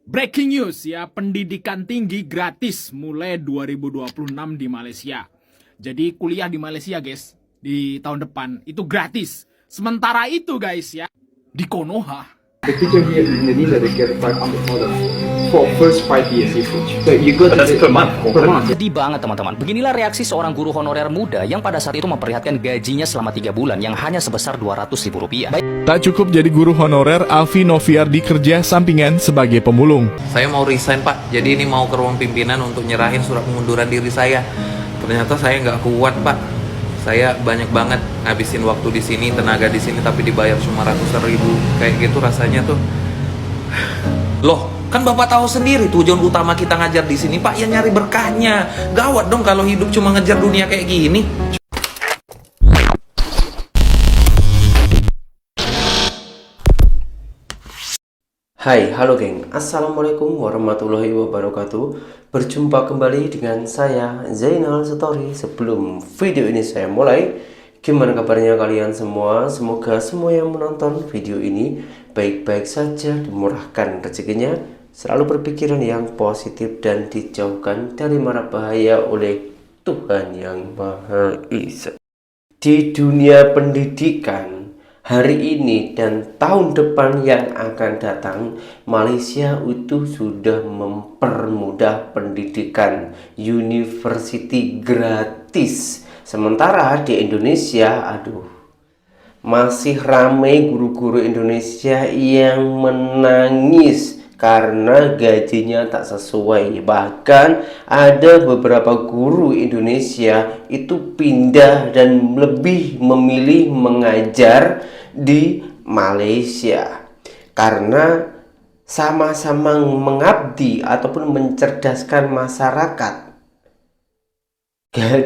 Breaking news ya, pendidikan tinggi gratis mulai 2026 di Malaysia. Jadi kuliah di Malaysia guys, di tahun depan itu gratis. Sementara itu guys ya, di Konoha. The teacher here in Indonesia they get $500 for first 5 years usage. So you go to That's per month. per month. Sedih banget teman-teman. Beginilah reaksi seorang guru honorer muda yang pada saat itu memperlihatkan gajinya selama 3 bulan yang hanya sebesar Rp200.000. Tak cukup jadi guru honorer, Alfi Noviardi kerja sampingan sebagai pemulung. Saya mau resign Pak, jadi ini mau ke ruang pimpinan untuk nyerahin surat pengunduran diri saya. Ternyata saya nggak kuat Pak. Saya banyak banget ngabisin waktu di sini, tenaga di sini, tapi dibayar cuma ratusan ribu. Kayak gitu rasanya tuh. Loh, kan Bapak tahu sendiri tujuan utama kita ngajar di sini Pak, ya nyari berkahnya. Gawat dong kalau hidup cuma ngejar dunia kayak gini. Hai, halo geng. Assalamualaikum warahmatullahi wabarakatuh. Berjumpa kembali dengan saya Zainal Story. Sebelum video ini saya mulai, gimana kabarnya kalian semua? Semoga semua yang menonton video ini baik-baik saja, dimurahkan rezekinya, selalu berpikiran yang positif dan dijauhkan dari mara bahaya oleh Tuhan yang Maha Esa. Di dunia pendidikan hari ini dan tahun depan yang akan datang, Malaysia itu sudah mempermudah pendidikan university gratis. Sementara di Indonesia, masih ramai guru-guru Indonesia yang menangis karena gajinya tak sesuai. Bahkan ada beberapa guru Indonesia itu pindah dan lebih memilih mengajar di Malaysia karena sama-sama mengabdi ataupun mencerdaskan masyarakat.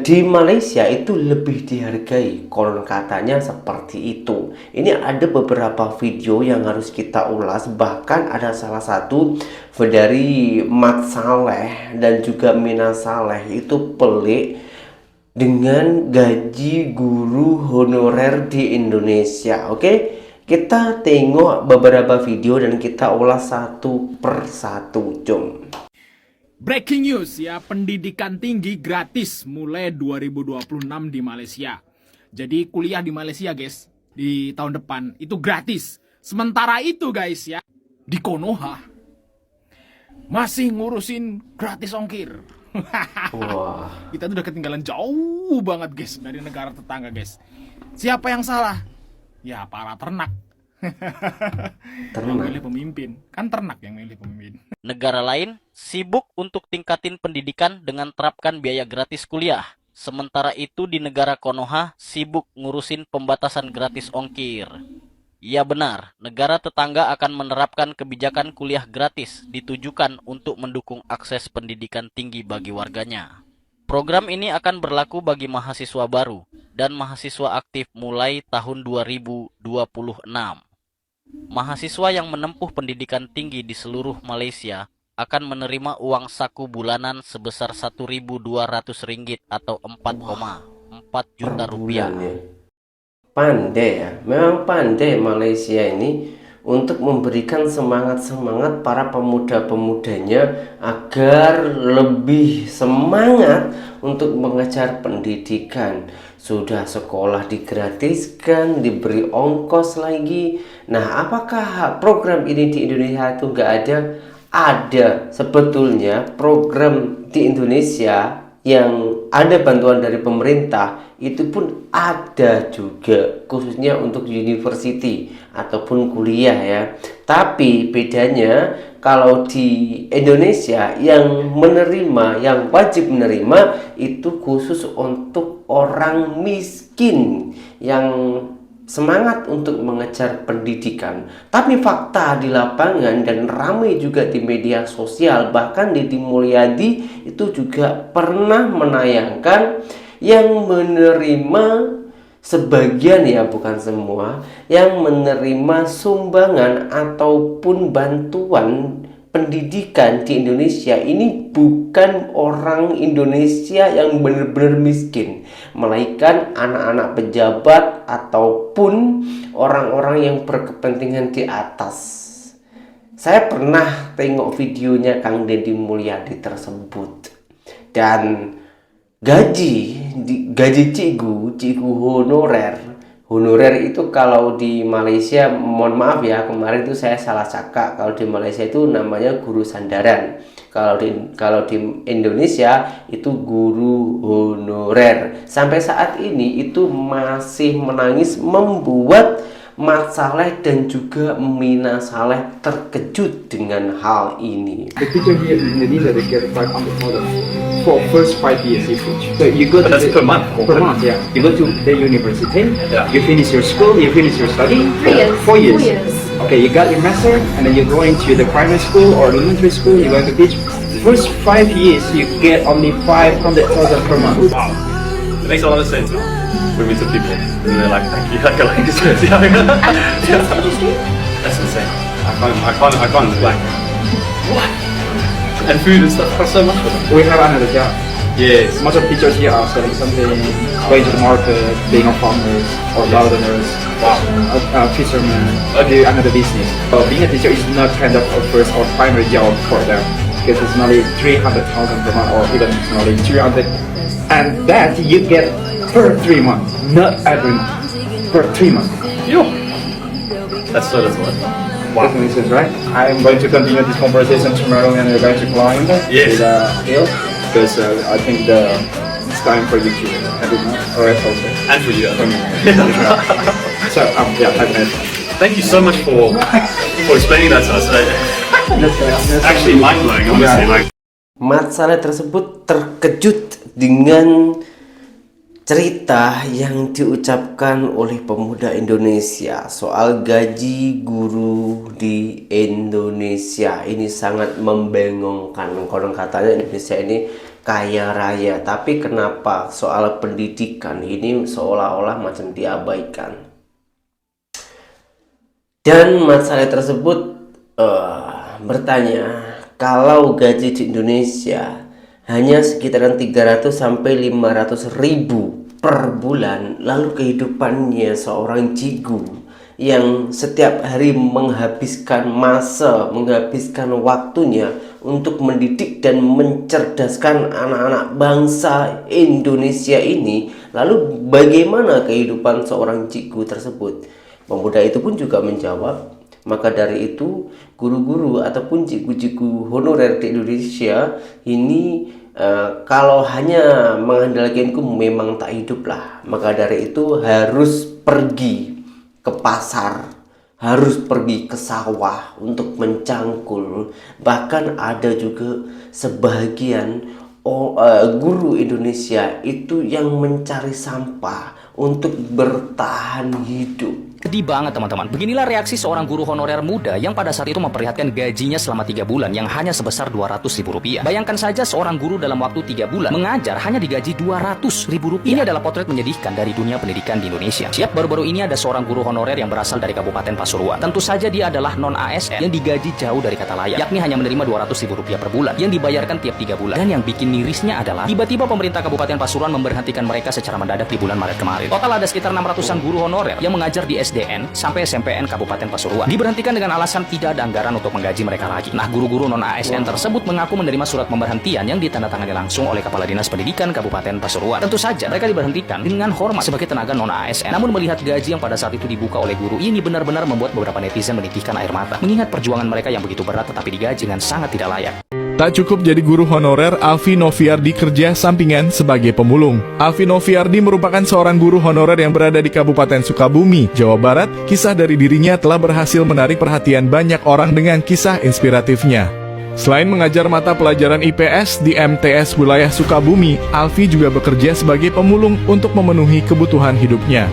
Di Malaysia itu lebih dihargai, konon katanya seperti itu. Ini ada beberapa video yang harus kita ulas. Bahkan ada salah satu dari Mat Saleh dan juga Mina Saleh itu pelik dengan gaji guru honorer di Indonesia. Oke, kita tengok beberapa video dan kita ulas satu per satu. Jom. Breaking news ya, pendidikan tinggi gratis mulai 2026 di Malaysia. Jadi kuliah di Malaysia guys, di tahun depan itu gratis. Sementara itu guys ya, di Konoha masih ngurusin gratis ongkir. Wah, Kita tuh udah ketinggalan jauh banget guys dari negara tetangga guys. Siapa yang salah? Ya para ternak. Yang milih pemimpin. Kan ternak yang milih pemimpin. Negara lain sibuk untuk tingkatin pendidikan dengan terapkan biaya gratis kuliah. Sementara itu di negara Konoha sibuk ngurusin pembatasan gratis ongkir. Ya benar, negara tetangga akan menerapkan kebijakan kuliah gratis ditujukan untuk mendukung akses pendidikan tinggi bagi warganya. Program ini akan berlaku bagi mahasiswa baru dan mahasiswa aktif mulai tahun 2026. Mahasiswa yang menempuh pendidikan tinggi di seluruh Malaysia akan menerima uang saku bulanan sebesar Rp1.200 atau 4,4 juta rupiah. ya. Pandai ya, memang pandai Malaysia ini untuk memberikan semangat-semangat para pemuda-pemudanya agar lebih semangat untuk mengejar pendidikan. Sudah sekolah digratiskan, diberi ongkos lagi. Nah, apakah program ini di Indonesia itu nggak ada? Ada sebetulnya program di Indonesia yang ada bantuan dari pemerintah, itu pun ada juga khususnya untuk university ataupun kuliah ya. Tapi bedanya kalau di Indonesia yang menerima, yang wajib menerima itu khusus untuk orang miskin yang semangat untuk mengejar pendidikan. Tapi fakta di lapangan dan ramai juga di media sosial, bahkan Deddy Mulyadi itu juga pernah menayangkan yang menerima sebagian ya, bukan semua, yang menerima sumbangan ataupun bantuan pendidikan di Indonesia ini bukan orang Indonesia yang benar-benar miskin, melainkan anak-anak pejabat ataupun orang-orang yang berkepentingan di atas. Saya pernah tengok videonya Kang Deddy Mulyadi tersebut, dan gaji cikgu honorer itu kalau di Malaysia, mohon maaf ya, kemarin itu saya salah cakap, kalau di Malaysia itu namanya guru sandaran, kalau di Indonesia itu guru honorer. Sampai saat ini itu masih menangis, membuat Mat Saleh dan juga Mina Saleh terkejut dengan hal ini. The teacher here in Indonesia, they get $500 for first 5 years you teach. So you go to per month. Per month, yeah. You go to the university, Yeah. you finish your school, you finish your study. 4 years. 4 years. 4 years. Okay, you got your master, and then you're going to the primary school or elementary school, you're going to teach. First 5 years, you get only $500 per month. Wow. It makes a lot of sense now. When we took people, and they're like, "Thank you." Like this. That's insane. I can't like what? And food and stuff costs so much for them. We have another job. Yes. Most of the teachers here are selling something, going to the market, being a farmers or gardeners, fishermen, or do another business. So being a teacher is not kind of a first or primary job for them, because it's only 300,000 per month, or even only 300, and that you get per 3 months, not every month, per 3 months. Yo. That's so little. That makes sense, right? I'm going to continue this conversation tomorrow, and we're going to climb Yes. to the hill, because I think it's time for you to have it now, or else also. And for you. So, yeah, 5 minutes. Thank you so much for explaining that to us. It's actually mind blowing, honestly. Like. Mat Saleh tersebut terkejut dengan cerita yang diucapkan oleh pemuda Indonesia soal gaji guru di Indonesia. Ini sangat membengongkan. Konon katanya Indonesia ini kaya raya, tapi kenapa soal pendidikan ini seolah-olah macam diabaikan. Dan Mat Saleh tersebut bertanya, kalau gaji di Indonesia hanya sekitaran 300 sampai 500 ribu per bulan, lalu kehidupannya seorang cikgu yang setiap hari menghabiskan waktunya untuk mendidik dan mencerdaskan anak-anak bangsa Indonesia ini, lalu bagaimana kehidupan seorang cikgu tersebut? Pemuda itu pun juga menjawab, maka dari itu guru-guru ataupun cikgu-cikgu honorer di Indonesia ini kalau hanya mengandalkanku memang tak hidup lah. Maka dari itu harus pergi ke pasar, harus pergi ke sawah untuk mencangkul. Bahkan ada juga sebagian guru Indonesia itu yang mencari sampah untuk bertahan hidup. Sedih banget teman-teman. Beginilah reaksi seorang guru honorer muda yang pada saat itu memperlihatkan gajinya selama 3 bulan yang hanya sebesar Rp200.000. Bayangkan saja seorang guru dalam waktu 3 bulan mengajar hanya digaji Rp200.000. Ini adalah potret menyedihkan dari dunia pendidikan di Indonesia. Siap, baru-baru ini ada seorang guru honorer yang berasal dari Kabupaten Pasuruan. Tentu saja dia adalah non-ASN yang digaji jauh dari kata layak, yakni hanya menerima Rp200.000 per bulan yang dibayarkan tiap 3 bulan. Dan yang bikin mirisnya adalah tiba-tiba pemerintah Kabupaten Pasuruan memberhentikan mereka secara mendadak di bulan Maret kemarin. Total ada sekitar 600-an guru honorer yang mengajar di SDN sampai SMPN Kabupaten Pasuruan. Diberhentikan dengan alasan tidak ada anggaran untuk menggaji mereka lagi. Nah, guru-guru non-ASN tersebut mengaku menerima surat pemberhentian yang ditandatangani langsung oleh Kepala Dinas Pendidikan Kabupaten Pasuruan. Tentu saja mereka diberhentikan dengan hormat sebagai tenaga non-ASN. Namun melihat gaji yang pada saat itu dibuka oleh guru ini benar-benar membuat beberapa netizen menitikkan air mata. Mengingat perjuangan mereka yang begitu berat tetapi digaji dengan sangat tidak layak. Tak cukup jadi guru honorer, Alfi Noviardi kerja sampingan sebagai pemulung. Alfi Noviardi merupakan seorang guru honorer yang berada di Kabupaten Sukabumi, Jawa Barat. Kisah dari dirinya telah berhasil menarik perhatian banyak orang dengan kisah inspiratifnya. Selain mengajar mata pelajaran IPS di MTS wilayah Sukabumi, Alfi juga bekerja sebagai pemulung untuk memenuhi kebutuhan hidupnya.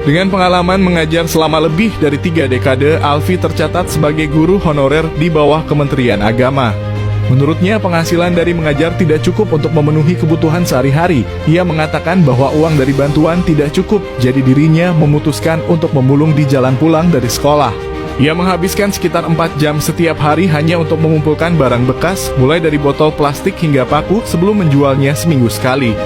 Dengan pengalaman mengajar selama lebih dari 3 dekade, Alfi tercatat sebagai guru honorer di bawah Kementerian Agama. Menurutnya, penghasilan dari mengajar tidak cukup untuk memenuhi kebutuhan sehari-hari. Ia mengatakan bahwa uang dari bantuan tidak cukup, jadi dirinya memutuskan untuk memulung di jalan pulang dari sekolah. Ia menghabiskan sekitar 4 jam setiap hari hanya untuk mengumpulkan barang bekas, mulai dari botol plastik hingga paku sebelum menjualnya seminggu sekali.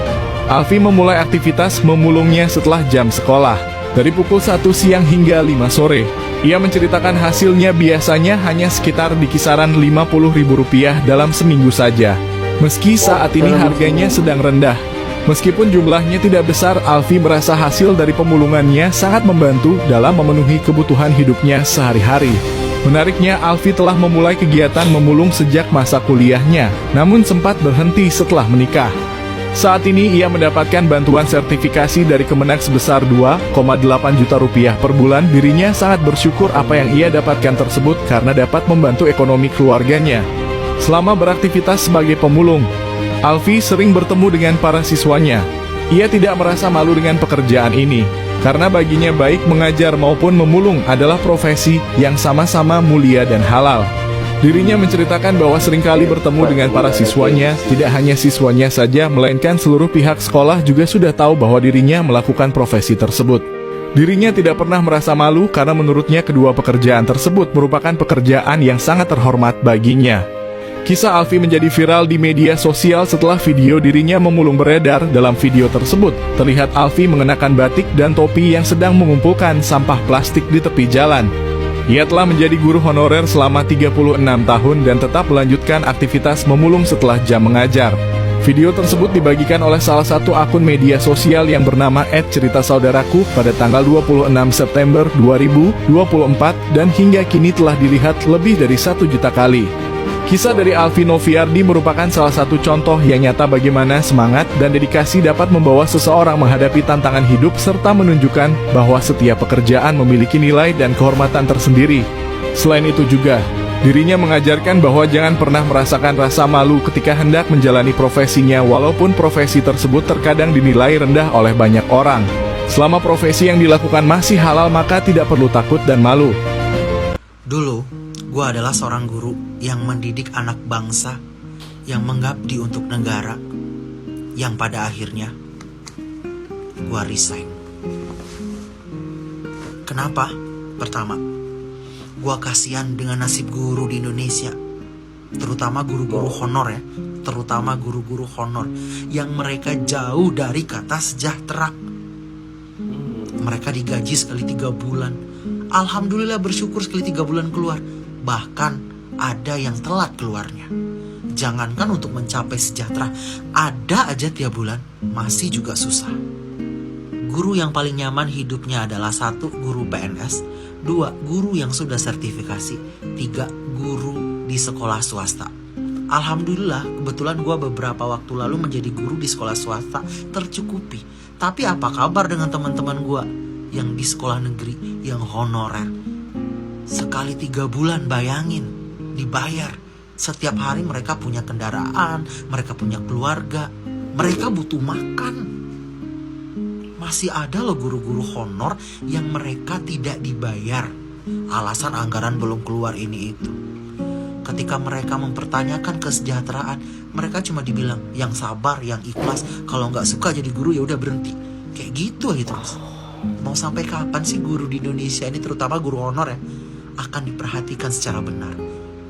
Alfi memulai aktivitas memulungnya setelah jam sekolah. dari pukul 1 siang hingga 5 sore. Ia menceritakan hasilnya biasanya hanya sekitar di kisaran Rp50.000 dalam seminggu saja. Meski saat ini harganya sedang rendah. Meskipun jumlahnya tidak besar, Alfi merasa hasil dari pemulungannya sangat membantu dalam memenuhi kebutuhan hidupnya sehari-hari. Menariknya, Alfi telah memulai kegiatan memulung sejak masa kuliahnya, namun sempat berhenti setelah menikah. Saat ini ia mendapatkan bantuan sertifikasi dari Kemenak sebesar Rp2,8 juta per bulan. Dirinya sangat bersyukur apa yang ia dapatkan tersebut karena dapat membantu ekonomi keluarganya. Selama beraktivitas sebagai pemulung, Alfi sering bertemu dengan para siswanya. Ia tidak merasa malu dengan pekerjaan ini, karena baginya baik mengajar maupun memulung adalah profesi yang sama-sama mulia dan halal. Dirinya menceritakan bahwa seringkali bertemu dengan para siswanya, tidak hanya siswanya saja, melainkan seluruh pihak sekolah juga sudah tahu bahwa dirinya melakukan profesi tersebut. Dirinya tidak pernah merasa malu karena menurutnya kedua pekerjaan tersebut merupakan pekerjaan yang sangat terhormat baginya. Kisah Alfi menjadi viral di media sosial setelah video dirinya memulung beredar. Dalam video tersebut, terlihat Alfi mengenakan batik dan topi yang sedang mengumpulkan sampah plastik di tepi jalan. Ia telah menjadi guru honorer selama 36 tahun dan tetap melanjutkan aktivitas memulung setelah jam mengajar. Video tersebut dibagikan oleh salah satu akun media sosial yang bernama @ceritasaudaraku pada tanggal 26 September 2024 dan hingga kini telah dilihat lebih dari 1 juta kali. Kisah dari Alfi Noviardi merupakan salah satu contoh yang nyata bagaimana semangat dan dedikasi dapat membawa seseorang menghadapi tantangan hidup serta menunjukkan bahwa setiap pekerjaan memiliki nilai dan kehormatan tersendiri. Selain itu juga, dirinya mengajarkan bahwa jangan pernah merasakan rasa malu ketika hendak menjalani profesinya walaupun profesi tersebut terkadang dinilai rendah oleh banyak orang. Selama profesi yang dilakukan masih halal maka tidak perlu takut dan malu. Dulu, gue adalah seorang guru yang mendidik anak bangsa, yang mengabdi untuk negara, yang pada akhirnya gue resign. Kenapa? Pertama, gue kasihan dengan nasib guru di Indonesia, terutama guru-guru honor ya, terutama guru-guru honor yang mereka jauh dari kata sejahtera. Mereka digaji sekali 3 bulan. Alhamdulillah bersyukur sekali 3 bulan keluar. Bahkan ada yang telat keluarnya. Jangankan untuk mencapai sejahtera, ada aja tiap bulan masih juga susah. Guru yang paling nyaman hidupnya adalah 1. Guru PNS, 2. Guru yang sudah sertifikasi, 3. Guru di sekolah swasta. Alhamdulillah kebetulan gue beberapa waktu lalu menjadi guru di sekolah swasta tercukupi. Tapi apa kabar dengan teman-teman gue yang di sekolah negeri yang honorer? Sekali 3 bulan bayangin, dibayar. Setiap hari mereka punya kendaraan, mereka punya keluarga, mereka butuh makan. Masih ada loh guru-guru honor yang mereka tidak dibayar. Alasan anggaran belum keluar ini itu. Ketika mereka mempertanyakan kesejahteraan, mereka cuma dibilang yang sabar, yang ikhlas. Kalau nggak suka jadi guru ya udah berhenti. Kayak gitu aja terus. Mau sampai kapan sih guru di Indonesia ini, terutama guru honor ya, akan diperhatikan secara benar?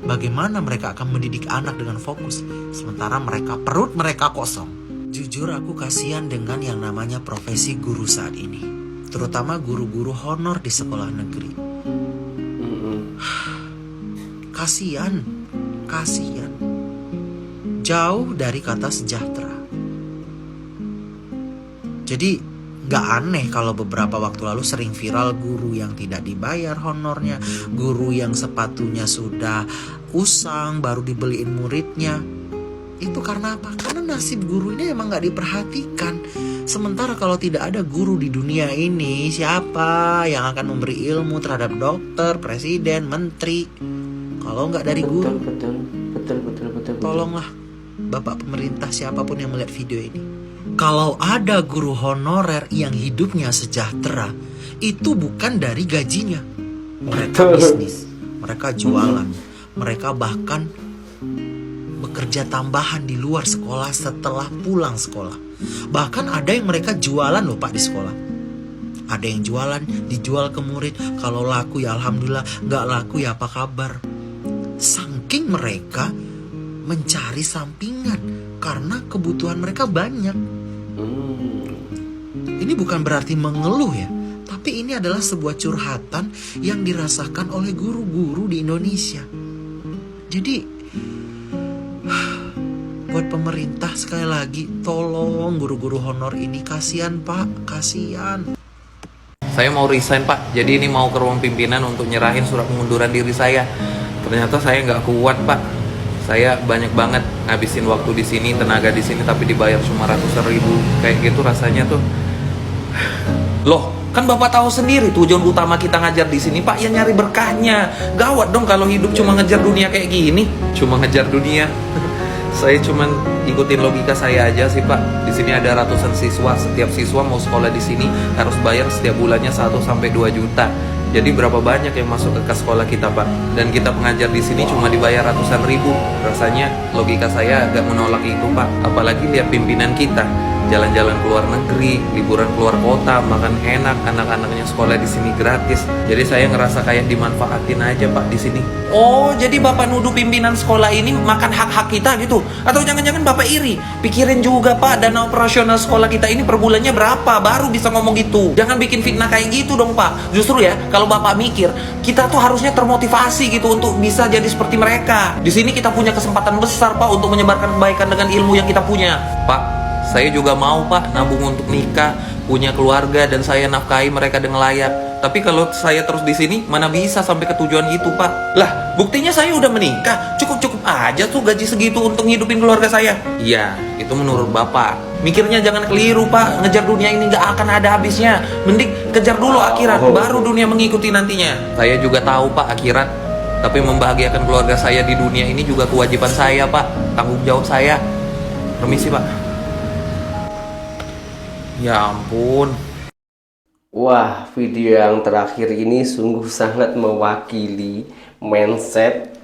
Bagaimana mereka akan mendidik anak dengan fokus, sementara perut mereka kosong? Jujur aku kasihan dengan yang namanya profesi guru saat ini, terutama guru-guru honor di sekolah negeri. Kasihan. Jauh dari kata sejahtera. Jadi gak aneh kalau beberapa waktu lalu sering viral guru yang tidak dibayar honornya, guru yang sepatunya sudah usang baru dibeliin muridnya. Itu karena apa? Karena nasib guru ini emang gak diperhatikan. Sementara kalau tidak ada guru di dunia ini, siapa yang akan memberi ilmu terhadap dokter, presiden, menteri? Kalau nggak dari guru. Betul. Tolonglah Bapak pemerintah, siapapun yang melihat video ini, kalau ada guru honorer yang hidupnya sejahtera, itu bukan dari gajinya. Mereka bisnis, mereka jualan, mereka bahkan bekerja tambahan di luar sekolah setelah pulang sekolah. Bahkan ada yang mereka jualan loh Pak di sekolah. Ada yang jualan, dijual ke murid. Kalau laku ya alhamdulillah, nggak laku ya apa kabar. Saking mereka mencari sampingan karena kebutuhan mereka banyak. Ini bukan berarti mengeluh ya, tapi tapi ini adalah sebuah curhatan yang dirasakan oleh guru-guru di Indonesia. Jadi buat pemerintah sekali lagi, tolong guru-guru honor ini, kasihan Pak, kasihan. Saya mau resign Pak, jadi ini mau ke ruang pimpinan untuk nyerahin surat pengunduran diri saya. Ternyata saya nggak kuat Pak. Saya banyak banget ngabisin waktu di sini, tenaga di sini, tapi dibayar cuma ratusan ribu. Kayak gitu rasanya tuh. Loh, kan Bapak tahu sendiri tujuan utama kita ngajar di sini Pak, ya nyari berkahnya. Gawat dong kalau hidup cuma ngejar dunia kayak gini. Cuma ngejar dunia. Saya cuman ikutin logika saya aja sih Pak. Di sini ada ratusan siswa, setiap siswa mau sekolah di sini harus bayar setiap bulannya 1 sampai 2 juta. Jadi berapa banyak yang masuk ke kas sekolah kita Pak? Dan kita pengajar di sini cuma dibayar ratusan ribu. Rasanya logika saya agak menolak itu Pak. Apalagi lihat pimpinan kita jalan-jalan keluar negeri, liburan keluar kota, makan enak, anak-anaknya sekolah di sini gratis. Jadi saya ngerasa kayak dimanfaatin aja Pak di sini. Oh, jadi Bapak nuduh pimpinan sekolah ini makan hak-hak kita gitu? Atau jangan-jangan Bapak iri? Pikirin juga Pak, dana operasional sekolah kita ini per bulannya berapa? Baru bisa ngomong gitu. Jangan bikin fitnah kayak gitu dong Pak. Justru ya, kalau Bapak mikir, kita tuh harusnya termotivasi gitu untuk bisa jadi seperti mereka. Di sini kita punya kesempatan besar Pak untuk menyebarkan kebaikan dengan ilmu yang kita punya. Pak, saya juga mau Pak nabung untuk nikah, punya keluarga, dan saya nafkahi mereka dengan layak. Tapi kalau saya terus di sini, mana bisa sampai ke tujuan itu Pak? Lah, buktinya saya udah menikah, cukup-cukup aja tuh gaji segitu untuk ngidupin keluarga saya. Iya, itu menurut Bapak. Mikirnya jangan keliru Pak, ngejar dunia ini gak akan ada habisnya. Mending kejar dulu akhirat, baru dunia mengikuti nantinya. Saya juga tahu Pak akhirat, tapi membahagiakan keluarga saya di dunia ini juga kewajiban saya Pak, tanggung jawab saya. Permisi Pak. Ya ampun. Wah, video yang terakhir ini sungguh sangat mewakili mindset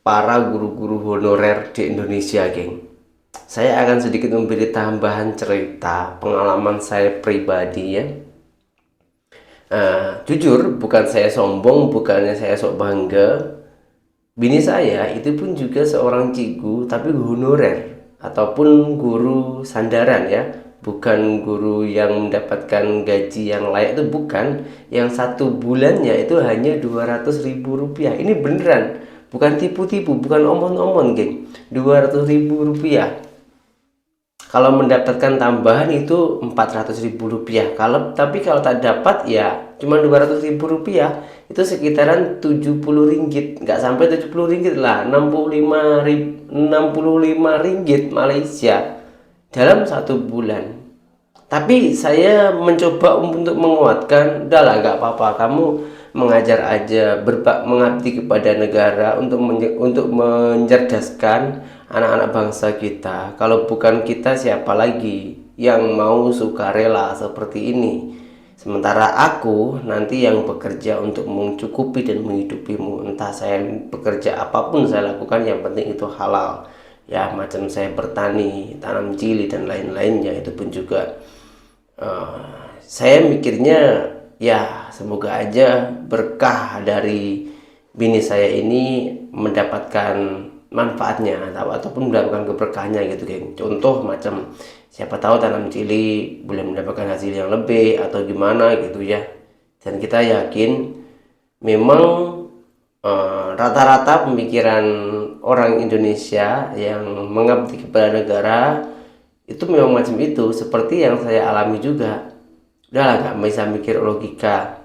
para guru-guru honorer di Indonesia, geng. Saya akan sedikit memberi tambahan cerita pengalaman saya pribadi ya. Jujur, bukan saya sombong, bukannya saya sok bangga. Bini saya itu pun juga seorang cikgu, tapi honorer ataupun guru sandaran ya. Bukan guru yang mendapatkan gaji yang layak, itu bukan. Yang 1 bulannya itu hanya 200.000 rupiah. Ini beneran, bukan tipu-tipu, bukan omon-omon geng. 200.000 rupiah. Kalau mendapatkan tambahan itu 400.000 rupiah. Tapi kalau tak dapat ya cuma 200.000 rupiah. Itu sekitaran 70 ringgit. Nggak sampai 70 ringgit lah, 65 ringgit Malaysia dalam 1 bulan. Tapi saya mencoba untuk menguatkan, udahlah nggak apa-apa, kamu mengajar aja, mengabdi kepada negara untuk mencerdaskan anak-anak bangsa kita. Kalau bukan kita, siapa lagi yang mau sukarela seperti ini? Sementara aku nanti yang bekerja untuk mencukupi dan menghidupimu. Entah saya bekerja apapun saya lakukan, yang penting itu halal. Ya, macam saya bertani, tanam cili dan lain-lainnya, itu pun juga saya mikirnya ya semoga aja berkah dari bini saya ini mendapatkan manfaatnya ataupun mendapatkan keberkahnya gitu geng. Contoh macam siapa tahu tanam cili boleh mendapatkan hasil yang lebih atau gimana gitu ya. Dan kita yakin memang rata-rata pemikiran orang Indonesia yang mengabdi kepada negara itu memang macam itu, seperti yang saya alami juga. Udahlah, gak bisa mikir logika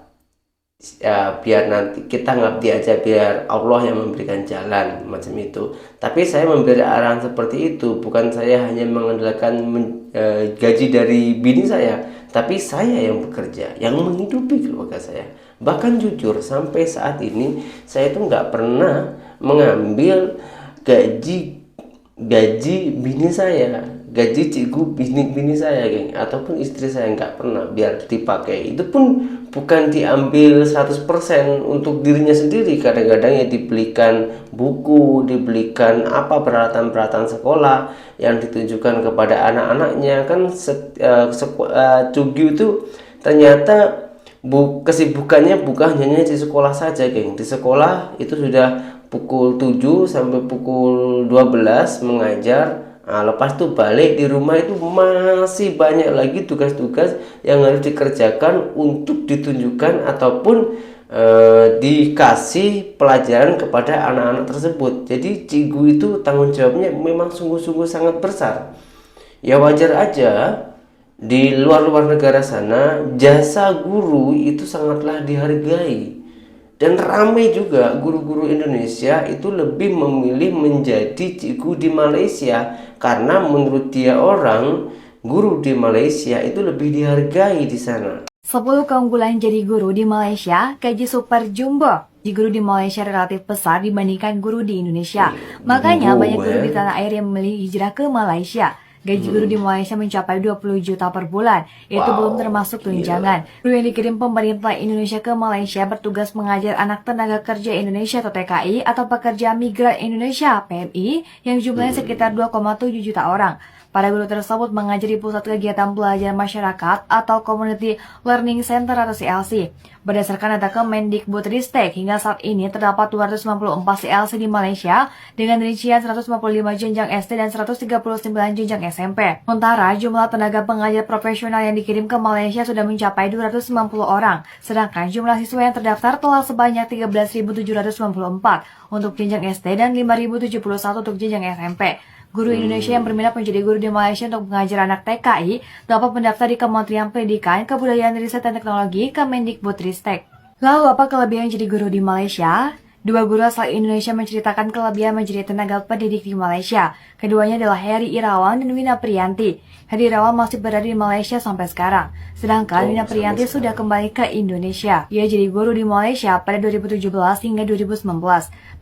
ya, biar nanti kita ngabdi aja, biar Allah yang memberikan jalan, macam itu. Tapi saya memberi arahan seperti itu, bukan saya hanya mengandalkan gaji dari bini saya, tapi saya yang bekerja, yang menghidupi keluarga saya. Bahkan jujur sampai saat ini saya itu nggak pernah mengambil gaji bini saya, gaji cikgu bini saya geng, ataupun istri saya, nggak pernah, biar dipakai. Itu pun bukan diambil 100% untuk dirinya sendiri. Kadang-kadang ya dibelikan buku, dibelikan peralatan-peralatan sekolah yang ditujukan kepada anak-anaknya. Kan Cugi itu ternyata kesibukannya bukan hanya di sekolah saja geng. Di sekolah itu sudah pukul 7 sampai pukul 12 mengajar Nah, lepas itu balik di rumah itu masih banyak lagi tugas-tugas yang harus dikerjakan untuk ditunjukkan ataupun dikasih pelajaran kepada anak-anak tersebut. Jadi cikgu itu tanggung jawabnya memang sungguh-sungguh sangat besar. Ya wajar aja di luar-luar negara sana jasa guru itu sangatlah dihargai. Dan ramai juga guru-guru Indonesia itu lebih memilih menjadi cikgu di Malaysia karena menurut dia orang guru di Malaysia itu lebih dihargai di sana. 10 keunggulan jadi guru di Malaysia, gaji super jumbo. Di guru di Malaysia relatif besar dibandingkan guru di Indonesia. Makanya banyak guru di tanah air yang memilih hijrah ke Malaysia. Gaji guru di Malaysia mencapai 20 juta per bulan. Itu belum termasuk tunjangan. Guru yang dikirim pemerintah Indonesia ke Malaysia bertugas mengajar anak tenaga kerja Indonesia atau TKI atau pekerja migran Indonesia PMI yang jumlahnya sekitar 2,7 juta orang. Para guru tersebut mengajar di Pusat Kegiatan Belajar Masyarakat atau Community Learning Center atau CLC. Berdasarkan data Kemendikbudristek, hingga saat ini terdapat 294 CLC di Malaysia dengan rincian 155 jenjang SD dan 139 jenjang SMP. Sementara jumlah tenaga pengajar profesional yang dikirim ke Malaysia sudah mencapai 290 orang, sedangkan jumlah siswa yang terdaftar telah sebanyak 13.794 untuk jenjang SD dan 5.071 untuk jenjang SMP. Guru Indonesia yang berminat menjadi guru di Malaysia untuk mengajar anak TKI dapat mendaftar di Kementerian Pendidikan, Kebudayaan, Riset dan Teknologi Kemendikbudristek. Lalu apa kelebihan jadi guru di Malaysia? Dua guru asal Indonesia menceritakan kelebihan menjadi tenaga pendidik di Malaysia. Keduanya adalah Heri Irawan dan Wina Priyanti. Heri Irawan masih berada di Malaysia sampai sekarang, sedangkan Wina Priyanti sudah kembali ke Indonesia. Ia jadi guru di Malaysia pada 2017 hingga 2019.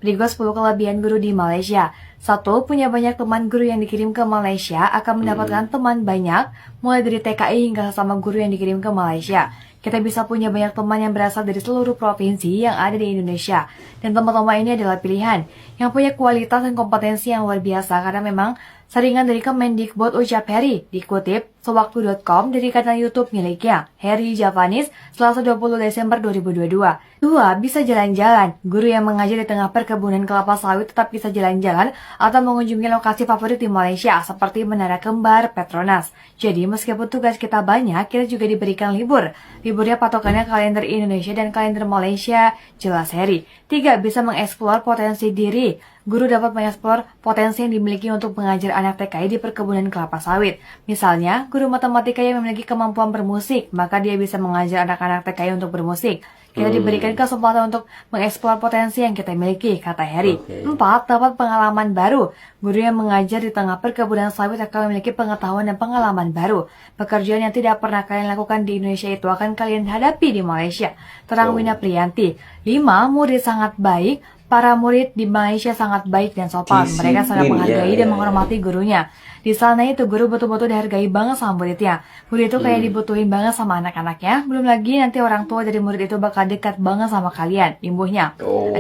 Berikut 10 kelebihan guru di Malaysia. 1. Punya banyak teman guru yang dikirim ke Malaysia akan mendapatkan teman banyak, mulai dari TKI hingga sesama guru yang dikirim ke Malaysia. Kita bisa punya banyak teman yang berasal dari seluruh provinsi yang ada di Indonesia. Dan teman-teman ini adalah pilihan yang punya kualitas dan kompetensi yang luar biasa karena memang saringan dari Kemendikbud ucap Heri, dikutip sewaktu.com dari kanal YouTube miliknya, Heri Javanis, Selasa 20 Desember 2022. 2. Bisa jalan-jalan. Guru yang mengajar di tengah perkebunan kelapa sawit tetap bisa jalan-jalan atau mengunjungi lokasi favorit di Malaysia seperti Menara Kembar, Petronas. Jadi meskipun tugas kita banyak, kita juga diberikan libur. Liburnya patokannya kalender Indonesia dan kalender Malaysia, jelas Heri. 3. Bisa mengeksplor potensi diri. Guru dapat mengeksplor potensi yang dimiliki untuk mengajar anak TKI di perkebunan kelapa sawit. Misalnya, guru matematika yang memiliki kemampuan bermusik, maka dia bisa mengajar anak-anak TKI untuk bermusik. Kita diberikan kesempatan untuk mengeksplor potensi yang kita miliki, kata Heri. 4. Dapat pengalaman baru. Guru yang mengajar di tengah perkebunan sawit akan memiliki pengetahuan dan pengalaman baru. Pekerjaan yang tidak pernah kalian lakukan di Indonesia itu akan kalian hadapi di Malaysia. Terang Wina Priyanti. 5. Murid sangat baik. Para murid di Malaysia sangat baik dan sopan. Mereka sangat menghargai dan menghormati gurunya. Di sana itu guru betul-betul dihargai banget sama muridnya. Murid itu kayak dibutuhin banget sama anak-anaknya. Belum lagi nanti orang tua dari murid itu bakal dekat banget sama kalian. Imbuhnya. 6.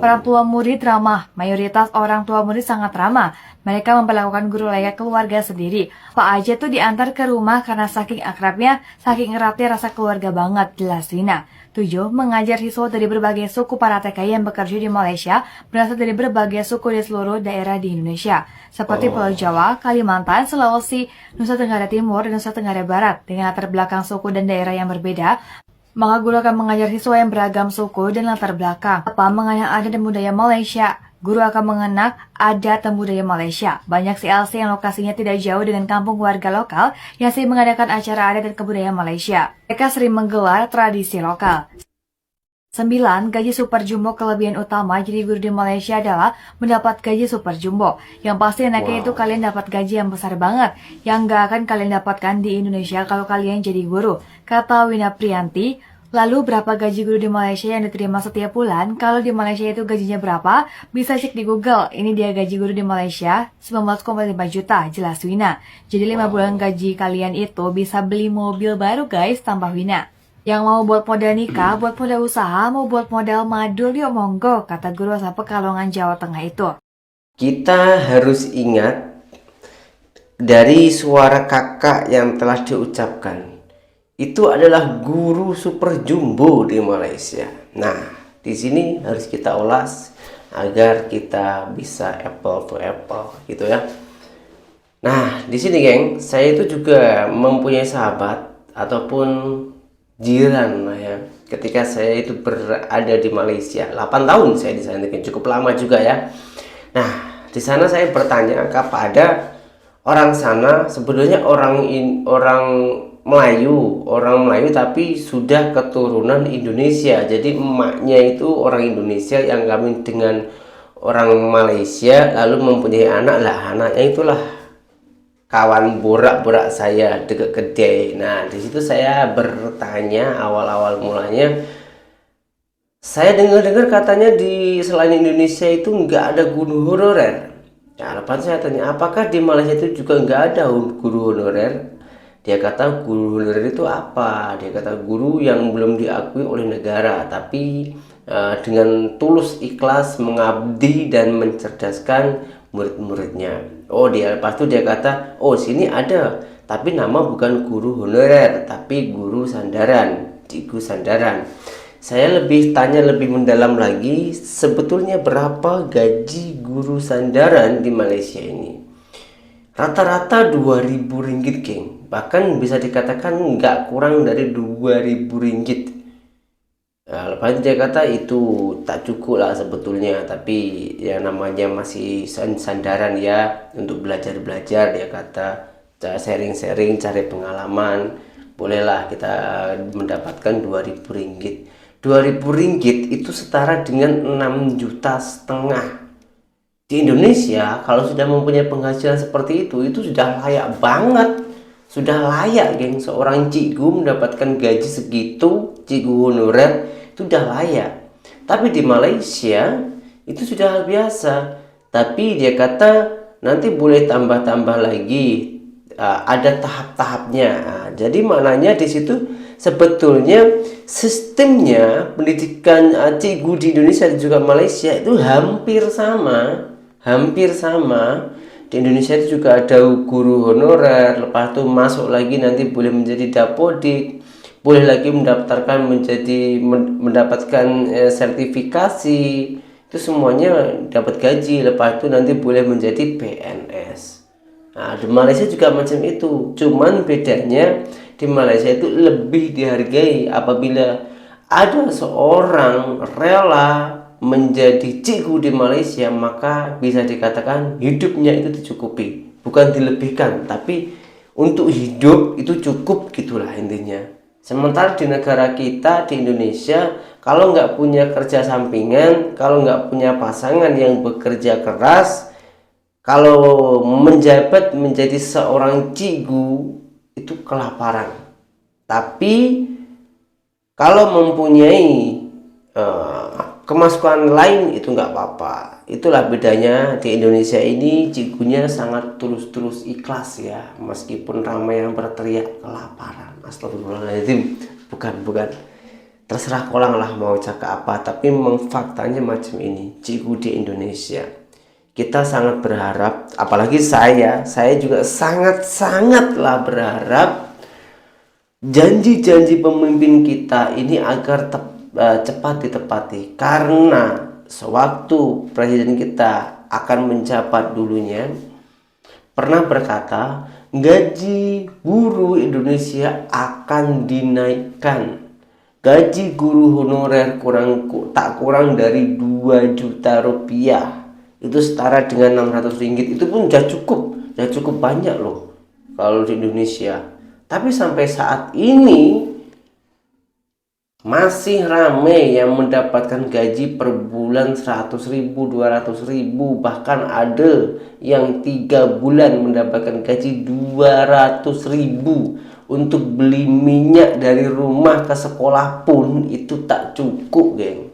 Orang tua murid ramah. Mayoritas orang tua murid sangat ramah. Mereka memperlakukan guru layaknya keluarga sendiri. Pak aja tuh diantar ke rumah karena saking akrabnya, saking eratnya rasa keluarga banget, jelas Wina. 7. Mengajar siswa dari berbagai suku para TKI yang bekerja di Malaysia berasal dari berbagai suku di seluruh daerah di Indonesia, seperti Pulau Jawa, Kalimantan, Sulawesi, Nusa Tenggara Timur, dan Nusa Tenggara Barat. Dengan latar belakang suku dan daerah yang berbeda, maka guru akan mengajar siswa yang beragam suku dan latar belakang. Apa mengenal adat dan budaya Malaysia? Guru akan mengenal adat dan budaya Malaysia. Banyak CLC yang lokasinya tidak jauh dengan kampung warga lokal yang sering mengadakan acara adat dan kebudayaan Malaysia. Mereka sering menggelar tradisi lokal. 9. Gaji super jumbo. Kelebihan utama jadi guru di Malaysia adalah mendapat gaji super jumbo. Yang pasti enaknya itu kalian dapat gaji yang besar banget, yang gak akan kalian dapatkan di Indonesia kalau kalian jadi guru, kata Wina Priyanti. Lalu berapa gaji guru di Malaysia yang diterima setiap bulan? Kalau di Malaysia itu gajinya berapa? Bisa cek di Google. Ini dia gaji guru di Malaysia, 19,5 juta, jelas Wina. Jadi 5 bulan gaji kalian itu bisa beli mobil baru guys, tambah Wina. Yang mau buat modal nikah, buat modal usaha, mau buat modal madul, yuk monggo, kata guru asal Pekalongan, Jawa Tengah itu. Kita harus ingat dari suara kakak yang telah diucapkan. Itu adalah guru super jumbo di Malaysia. Nah, di sini harus kita ulas agar kita bisa apple to apple gitu ya. Nah, di sini geng, saya itu juga mempunyai sahabat ataupun jiran lah ya. Ketika saya itu berada di Malaysia, 8 tahun saya di sana, cukup lama juga ya. Nah, di sana saya bertanya kepada orang sana, sebetulnya orang Melayu tapi sudah keturunan Indonesia. Jadi emaknya itu orang Indonesia yang kawin dengan orang Malaysia, lalu mempunyai anak lah. Anaknya itulah kawan borak-borak saya dekat kedai. Nah, di situ saya bertanya awal-awal mulanya. Saya dengar-dengar katanya di selain Indonesia itu nggak ada guru honorer. Nah, lepas saya tanya, apakah di Malaysia itu juga nggak ada guru honorer? Dia kata guru honorer itu apa? Dia kata guru yang belum diakui oleh negara, tapi dengan tulus ikhlas mengabdi dan mencerdaskan murid-muridnya. Oh, lepas itu dia kata, oh sini ada, tapi nama bukan guru honorer, tapi guru sandaran, cikgu sandaran. Saya tanya lebih mendalam lagi, sebetulnya berapa gaji guru sandaran di Malaysia ini? Rata-rata 2.000 ringgit, geng. Bahkan bisa dikatakan nggak kurang dari 2.000 ringgit. Nah, lepas itu dia kata itu tak cukup lah sebetulnya, tapi ya namanya masih sandaran ya, untuk belajar-belajar. Dia kata sharing-sharing, cari pengalaman, bolehlah kita mendapatkan 2.000 ringgit. 2.000 ringgit itu setara dengan 6,5 juta. Di Indonesia kalau sudah mempunyai penghasilan seperti itu sudah layak banget. Sudah layak, geng, seorang cikgu mendapatkan gaji segitu, cikgu honorer itu sudah layak. Tapi di Malaysia itu sudah hal biasa. Tapi dia kata nanti boleh tambah-tambah lagi, ada tahap-tahapnya. Jadi maknanya di situ sebetulnya sistemnya pendidikan cikgu di Indonesia dan juga Malaysia itu hampir sama. Di Indonesia itu juga ada guru honorer, lepas itu masuk lagi nanti boleh menjadi dapodik, boleh lagi mendapatkan sertifikasi, itu semuanya dapat gaji, lepas itu nanti boleh menjadi PNS. Nah, di Malaysia juga macam itu, cuman bedanya di Malaysia itu lebih dihargai. Apabila ada seorang rela menjadi cikgu di Malaysia, maka bisa dikatakan hidupnya itu dicukupi, bukan dilebihkan, tapi untuk hidup itu cukup, gitulah intinya. Sementara di negara kita, di Indonesia, kalau nggak punya kerja sampingan, kalau nggak punya pasangan yang bekerja keras, kalau menjabat menjadi seorang cikgu itu kelaparan. Tapi kalau mempunyai kemasukan lain itu nggak apa-apa. Itulah bedanya di Indonesia ini, cikgunya sangat tulus ikhlas ya, meskipun ramai yang berteriak kelaparan. Astagfirullahaladzim, bukan. Terserah kolang lah mau cakap apa, tapi memang faktanya macam ini. Cikgu di Indonesia, kita sangat berharap, apalagi saya juga sangatlah berharap janji-janji pemimpin kita ini agar cepat ditepati, karena sewaktu presiden kita akan menjabat dulunya pernah berkata gaji guru Indonesia akan dinaikkan. Gaji guru honorer tak kurang dari 2 juta rupiah, itu setara dengan 600 ringgit. Itu pun udah cukup banyak loh kalau di Indonesia. Tapi sampai saat ini masih ramai yang mendapatkan gaji per bulan 100.000, 200.000, bahkan ada yang 3 bulan mendapatkan gaji 200.000. Untuk beli minyak dari rumah ke sekolah pun itu tak cukup, geng.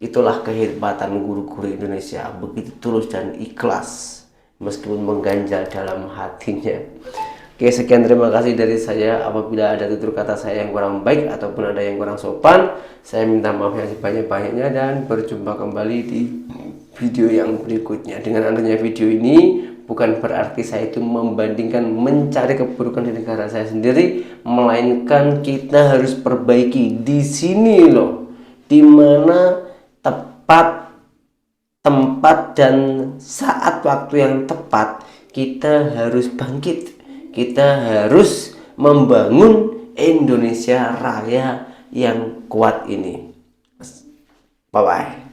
Itulah kehebatan guru-guru Indonesia, begitu tulus dan ikhlas meskipun mengganjal dalam hatinya. Oke, sekian, terima kasih dari saya. Apabila ada tutur kata saya yang kurang baik ataupun ada yang kurang sopan, saya minta maaf yang sebanyak-banyaknya, dan berjumpa kembali di video yang berikutnya. Dengan adanya video ini bukan berarti saya itu membandingkan mencari keburukan di negara saya sendiri, melainkan kita harus perbaiki di sini loh, dimana tempat dan saat waktu yang tepat kita harus bangkit, kita harus membangun Indonesia Raya yang kuat ini. Bye bye.